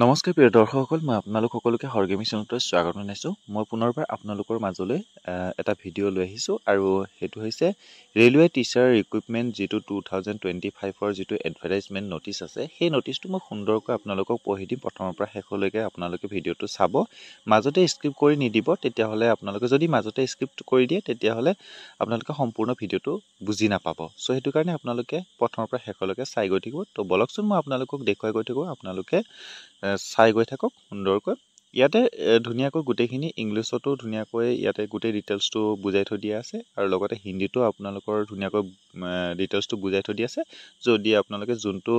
নমস্কাৰ প্ৰিয় দৰ্শকসকল, মই আপোনালোক সকলোকে হৰগেমি চেনেললৈ স্বাগত জনাইছোঁ। মই পুনৰবাৰ আপোনালোকৰ মাজলৈ এটা ভিডিঅ' লৈ আহিছোঁ আৰু সেইটো হৈছে ৰেলৱে টিচাৰ ৰিক্ৰুইটমেণ্ট যিটো 2025ৰ যিটো এডভাৰটাইজমেণ্ট নটিচ আছে, সেই নটিচটো মই সুন্দৰকৈ আপোনালোকক পঢ়ি দিম। প্ৰথমৰ পৰা শেষলৈকে আপোনালোকে ভিডিঅ'টো চাব, মাজতে স্কিপ কৰি নিদিব। তেতিয়াহ'লে আপোনালোকে যদি মাজতে স্কিপ কৰি দিয়ে তেতিয়াহ'লে আপোনালোকে সম্পূৰ্ণ ভিডিঅ'টো বুজি নাপাব। চ' সেইটো কাৰণে আপোনালোকে প্ৰথমৰ পৰা শেষলৈকে চাই গৈ থাকিব। তো বলকচোন মই আপোনালোকক দেখুৱাই গৈ থাকোঁ, আপোনালোকে চাই গৈ থাকক সুন্দৰকৈ। ইয়াতে ধুনীয়াকৈ গোটেইখিনি ইংলিছতো ধুনীয়াকৈ ইয়াতে গোটেই ডিটেইলছটো বুজাই থৈ দিয়া আছে আৰু লগতে হিন্দীতো আপোনালোকৰ ধুনীয়াকৈ ডিটেইলছটো বুজাই থৈ দিয়া আছে। যদি আপোনালোকে যোনটো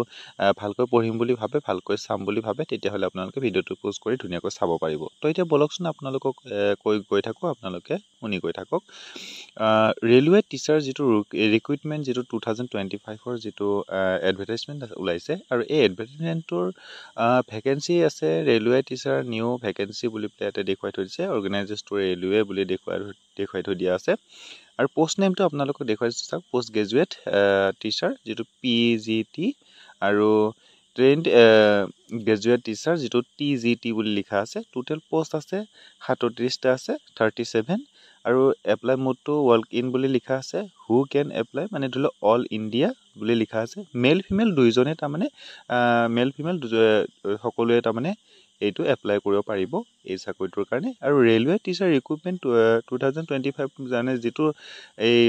ভালকৈ পঢ়িম বুলি ভাবে, ভালকৈ চাম বুলি ভাবে, তেতিয়াহ'লে আপোনালোকে ভিডিঅ'টো প'জ কৰি ধুনীয়াকৈ চাব পাৰিব। তো এতিয়া বলকচোন আপোনালোকক গৈ থাকোঁ, আপোনালোকে শুনি গৈ থাকক। ৰেলৱে টিচাৰ যিটো ৰিক্ৰুইটমেণ্ট যিটো 2025ৰ যিটো এডভাৰটাইজমেণ্ট ওলাইছে আৰু এই এডভাৰটাইজমেণ্টটোৰ ভেকেঞ্চি আছে ৰেলৱে টিচাৰ নিউ ভেকেঞ্চি বুলি পেলাই ইয়াতে দেখুৱাই থৈ দিছে। অৰ্গেনাইজেছ টু ৰেলৱে বুলি দেখুৱাই থৈ দিয়া আছে আৰু পোষ্ট নেমটো আপোনালোকক দেখুৱাই দিছোঁ চাওক, পোষ্ট গ্ৰেজুৱেট টিচাৰ যিটো PGT আৰু ট্ৰেইণ্ড গ্ৰেজুৱেট টিচাৰ যিটো TGT বুলি লিখা আছে। টোটেল পোষ্ট আছে 37টা আছে, 37 আৰু এপ্লাই মোডটো ৱাল্ক ইন বুলি লিখা আছে। হু কেন এপ্লাই মানে ধৰি লওক অল ইণ্ডিয়া বুলি লিখা আছে। মেল ফিমেল দুইজনে তাৰমানে মেল ফিমেল সকলোৱে তাৰমানে এইটো এপ্লাই কৰিব পাৰিব এই চাকৰিটোৰ কাৰণে। আৰু ৰেলৱে টিচাৰ ৰিক্ৰুইটমেণ্ট 2025 জানে যিটো এই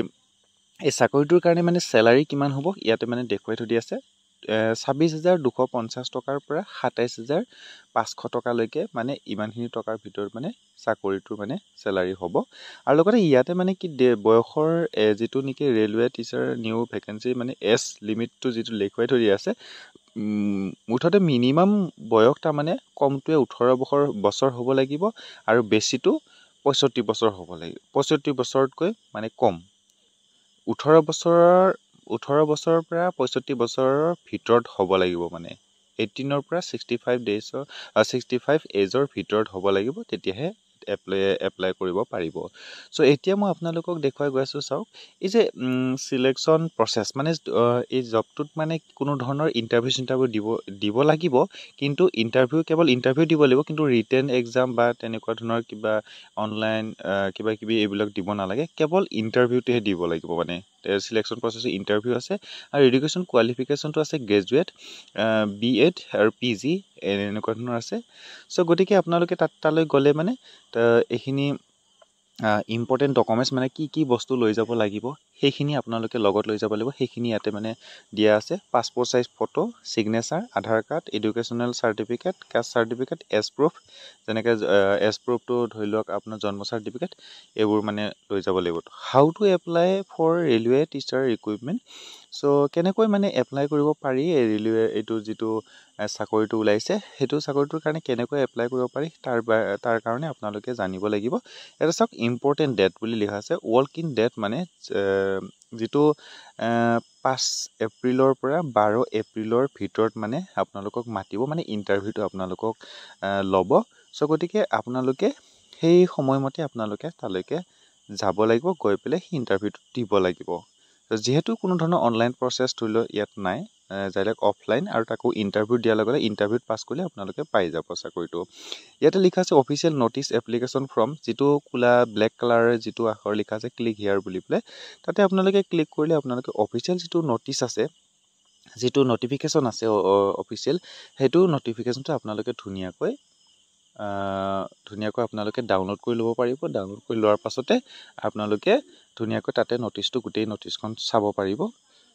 চাকৰিটোৰ কাৰণে মানে চেলাৰী কিমান হ'ব ইয়াতে মানে দেখুৱাই থৈ দিয়া আছে। 26,250 টকাৰ পৰা 27,500 টকালৈকে মানে ইমানখিনি টকাৰ ভিতৰত মানে চাকৰিটোৰ মানে চেলাৰী হ'ব। আৰু লগতে ইয়াতে মানে কি বয়সৰ যিটো নেকি ৰেলৱে টিচাৰ নিউ ভেকেঞ্চি মানে এজ লিমিটটো যিটো দেখুৱাই থৈ দিয়া আছে, মুঠতে মিনিমাম বয়স তাৰমানে কমটোৱে 18 বছৰ হ'ব লাগিব আৰু বেছিটো 65 বছৰ হ'ব লাগিব। 65 বছৰতকৈ মানে কম 18 বছৰৰ পৰা 65 বছৰৰ ভিতৰত হ'ব লাগিব, মানে 18ৰ পৰা 65 এজৰ ভিতৰত হ'ব লাগিব, তেতিয়াহে এপ্লাই কৰিব পাৰিব। চ' এতিয়া মই আপোনালোকক দেখুৱাই গৈ আছোঁ চাওক, এই যে চিলেকশ্যন প্ৰচেছ মানে এই জবটোত মানে কোনো ধৰণৰ ইণ্টাৰভিউ দিব লাগিব, কিন্তু কেৱল ইণ্টাৰভিউ দিব লাগিব, কিন্তু ৰিটেন এক্সাম বা তেনেকুৱা ধৰণৰ কিবা অনলাইন কিবা কিবি এইবিলাক দিব নালাগে, কেৱল ইণ্টাৰভিউটোহে দিব লাগিব। মানে চিলেকশ্যন প্ৰচেছত ইণ্টাৰভিউ আছে আৰু এডুকেশ্যন কোৱালিফিকেশ্যনটো আছে গ্ৰেজুৱেট, BEd আৰু PG এনেকুৱা ধৰণৰ আছে। চ' গতিকে আপোনালোকে তালৈ গ'লে মানে এইখিনি ইম্পৰ্টেণ্ট ডকুমেণ্টছ মানে কি বস্তু লৈ যাব লাগিব সেইখিনি আপোনালোকে লগত লৈ যাব লাগিব। সেইখিনি ইয়াতে মানে দিয়া আছে। Passport size photo, signature, Aadhaar card, educational certificate, caste certificate, age proof, যেনেকৈ এজ প্ৰুফটো ধৰি লওক আপোনাৰ জন্ম চাৰ্টিফিকেট, এইবোৰ মানে লৈ যাব লাগিব। How to apply for railway teacher recruitment. So' কেনেকৈ মানে এপ্লাই কৰিব পাৰি ৰেলৱে এইটো যিটো চাকৰিটো ওলাইছে, সেইটো চাকৰিটোৰ কাৰণে কেনেকৈ এপ্লাই কৰিব পাৰি তাৰ কাৰণে আপোনালোকে জানিব লাগিব। এটা চাওক ইম্পৰ্টেণ্ট ডেট বুলি লিখা আছে। ৱৰ্ক ইন ডেট মানে যিটো 5 এপ্ৰিলৰ পৰা 12 এপ্ৰিলৰ ভিতৰত মানে আপোনালোকক মাতিব, মানে ইণ্টাৰভিউটো আপোনালোকক ল'ব। চ' গতিকে আপোনালোকে সেই সময়মতে আপোনালোকে তালৈকে যাব লাগিব, গৈ পেলাই সেই ইণ্টাৰভিউটো দিব লাগিব। যিহেতু কোনো ধৰণৰ অনলাইন প্ৰচেছ ধৰি লওক ইয়াত নাই, ডাইৰেক্ট অফলাইন, আৰু তাকো ইণ্টাৰভিউ দিয়াৰ লগে লগে ইণ্টাৰভিউত পাছ কৰিলে আপোনালোকে পাই যাব চাকৰিটো। ইয়াতে লিখা আছে অফিচিয়েল নটিচ এপ্লিকেশ্যন ফৰ্ম, যিটো কোলা ব্লেক কালাৰৰ যিটো আখৰ লিখা আছে ক্লিক হিয়াৰ বুলি পেলাই, তাতে আপোনালোকে ক্লিক কৰিলে আপোনালোকে অফিচিয়েল যিটো নটিচ আছে, যিটো নটিফিকেশ্যন আছে অফিচিয়েল, সেইটো নটিফিকেশ্যনটো আপোনালোকে ধুনীয়াকৈ আপোনালোকে ডাউনলোড কৰি ল'ব পাৰিব। ডাউনলোড কৰি লোৱাৰ পাছতে আপোনালোকে ধুনীয়াকৈ তাতে গোটেই নটিচখন চাব পাৰিব।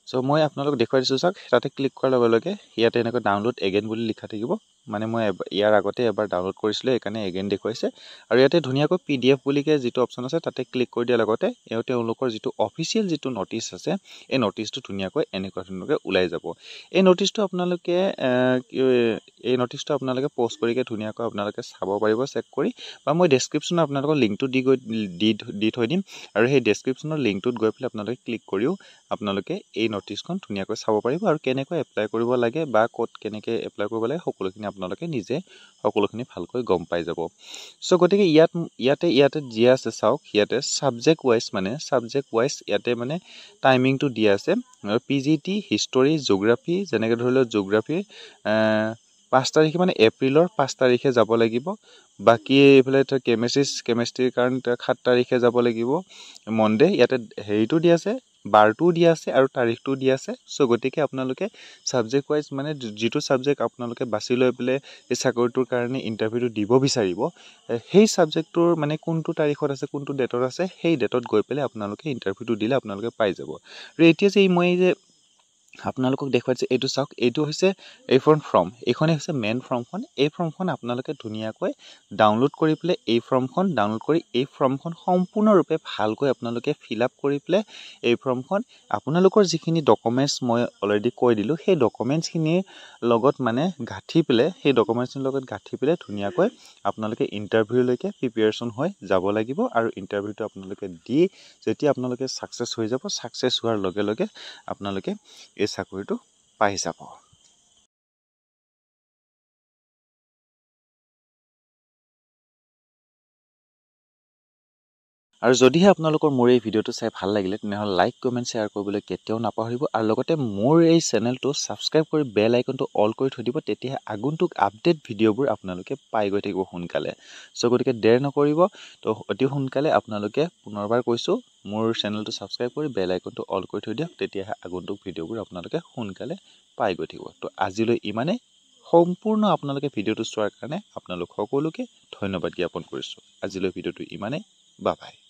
চ' মই আপোনালোকক দেখুৱাই দিছোঁ চাওক, তাতে ক্লিক কৰাৰ লগে লগে ইয়াতে এনেকৈ ডাউনলোড এগেইন বুলি লিখা থাকিব। মানে মই ইয়াৰ আগতে এবাৰ ডাউনলোড কৰিছিলোঁ, সেইকাৰণে এগেইন দেখুৱাইছে। আৰু ইয়াতে ধুনীয়াকৈ PDF বুলিকে যিটো অপশ্যন আছে তাতে ক্লিক কৰি দিয়াৰ লগতে তেওঁলোকৰ যিটো অফিচিয়েল যিটো নটিচ আছে, এই নটিচটো ধুনীয়াকৈ এনেকুৱা ধৰণৰকৈ ওলাই যাব। এই নটিচটো আপোনালোকে প'ষ্ট কৰিকে ধুনীয়াকৈ আপোনালোকে চাব পাৰিব, চেক কৰি, বা মই ডেছক্ৰিপশ্যনত আপোনালোকৰ লিংকটো দি থৈ দিম। আৰু সেই ডেছক্ৰিপশ্যনৰ লিংকটোত গৈ পেলাই আপোনালোকে ক্লিক কৰিও আপোনালোকে এই নটিচখন ধুনীয়াকৈ চাব পাৰিব, আৰু কেনেকৈ এপ্লাই কৰিব লাগে বা ক'ত কেনেকৈ এপ্লাই কৰিব লাগে সকলোখিনি আপোনালোকে নিজে ভালকৈ গম পাই যাব। চ' গতিকে ইয়াতে দিয়া আছে চাওক, ইয়াতে ছাবজেক্ট ৱাইজ ইয়াতে মানে টাইমিংটো দিয়া আছে। আৰু PGT হিষ্টৰী, জিঅ'গ্ৰাফী, যেনেকৈ ধৰি লওক জিঅ'গ্ৰাফী 5 তাৰিখে মানে এপ্ৰিলৰ 5 তাৰিখে যাব লাগিব বাকি এইফালে কেমেষ্ট্ৰিৰ কাৰণে 7 তাৰিখে যাব লাগিব মনডে ইয়াতে হেৰিটো দি আছে বাৰটোও দিয়া আছে আৰু তাৰিখটোও দিয়া আছে সো গতিকে আপোনালোকে সাবজেক্ট ওয়াইজ মানে যেটো সাবজেক্ট আপোনালোকে বাছি লৈ পেলে এই চাকৰিটোৰ কাৰণে ইন্টাৰভিউটো দিব বিচাৰিব সেই সাবজেক্টটোৰ মানে কোনটো তাৰিখত আছে কোনটো ডেটত আছে সেই ডেটত গৈ পেলে আপোনালোকে ইন্টাৰভিউটো দিলে আপোনালোকে পাই যাব আৰু এতিয়া যে মই যে আপোনালোকক দেখুৱাইছে এইটো চাওক এইটো হৈছে এইখন ফৰ্ম এইখনে হৈছে মেন ফৰ্মখন এই ফৰ্মখন আপোনালোকে ধুনিয়াকৈ ডাউনলোড কৰি পেলে এই ফৰ্মখন ডাউনলোড কৰি এই ফৰ্মখন সম্পূৰ্ণৰূপে ভালকৈ আপোনালোকে ফিল আপ কৰি পেলে এই ফৰ্মখন আপোনালোকৰ যিখিনি ডকুমেন্টস মই অলৰেডি কৈ দিলো সেই ডকুমেন্টসখিনিৰ লগত মানে গাঁঠি পেলে সেই ডকুমেন্টসৰ লগত গাঁঠি পেলে ধুনিয়াকৈ আপোনালোকে ইন্টাৰভিউলৈকে প্ৰিপাৰেচন হৈ যাব লাগিব আৰু ইন্টাৰভিউটো আপোনালোকে দি যেতিয়া আপোনালোকে সাকসেস হৈ যাব সাকসেস হোৱাৰ লগে লগে আপোনালোকে এই চাকৰিটো পাই যাব আৰু যদিহে আপোনালোকৰ মোৰ এই ভিডিওটো চাই ভাল লাগিলে তেনেহলে লাইক কমেন্ট শেয়াৰ কৰিবলৈ কেতিয়াও নাপাহৰিব আৰু লগতে মোৰ এই চেনেলটো সাবস্ক্ৰাইব কৰি বেল আইকনটো অল কৰি থৈ দিব তেতিয়া আগন্তুক আপডেট ভিডিওবোৰ আপোনালোকে পাই গৈ থাকিব সোনকালে সো গতিকে দেৰ নকৰিব তো অতি সোনকালে আপোনালোকে পুনৰবাৰ কৈছো মোৰ চেনেলটো সাবস্ক্ৰাইব কৰি বেল আইকনটো অল কৰি থৈ দিয়ক তেতিয়া আগন্তুক ভিডিওবোৰ আপোনালোকে সোনকালে পাই গৈ থাকিব তো আজিলৈ ইমানে সম্পূৰ্ণ আপোনালোকে ভিডিওটো চোৱাৰ কাৰণে আপোনালোক সকলোকে ধন্যবাদ জ্ঞাপন কৰিছো আজিলৈ ভিডিওটো ইমানে বাই বাই